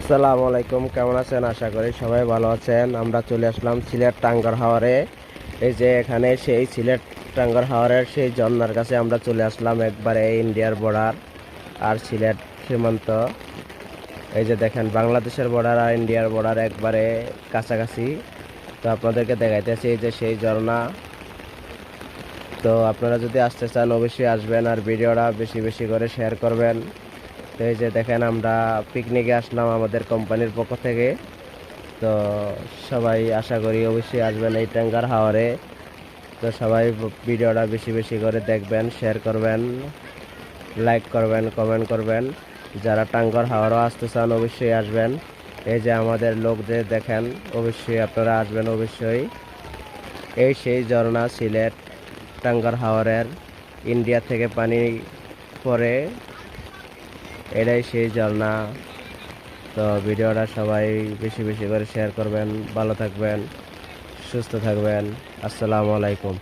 আসসালামু আলাইকুম, কেমন আছেন? আশা করি সবাই ভালো আছেন। আমরা চলে আসলাম সিলেট টাঙ্গর হাওরে। এই যে এখানে সেই সিলেট টাঙ্গর হাওরের সেই ঝর্ণার কাছে আমরা চলে আসলাম, একবারে ইন্ডিয়ার বর্ডার আর সিলেট সীমান্ত। এই যে দেখেন, বাংলাদেশের বর্ডার আর ইন্ডিয়ার বর্ডার একবারে কাছাকাছি। তো আপনাদেরকে দেখাইতেছি এই যে সেই ঝর্ণা। তো আপনারা যদি আসতে চান অবশ্যই আসবেন, আর ভিডিওটা বেশি বেশি করে শেয়ার করবেন। তো এই যে দেখেন, আমরা পিকনিকে আসলাম আমাদের কোম্পানির পক্ষ থেকে। তো সবাই আশা করি অবশ্যই আসবেন এই টাঙ্গার হাওরে। তো সবাই ভিডিওটা বেশি বেশি করে দেখবেন, শেয়ার করবেন, লাইক করবেন, কমেন্ট করবেন। যারা টাঙ্গার হাওরও আসতে চান অবশ্যই আসবেন। এই যে আমাদের লোক যে দেখেন, অবশ্যই আপনারা আসবেন অবশ্যই। এই সেই ঝর্ণা সিলেট টাঙ্গার হাওরের, ইন্ডিয়া থেকে পানি পড়ে, এটাই সেই ঝর্ণা। তো ভিডিওটা সবাই বেশি বেশি করে শেয়ার করবেন। ভালো থাকবেন, সুস্থ থাকবেন। আসসালামু আলাইকুম।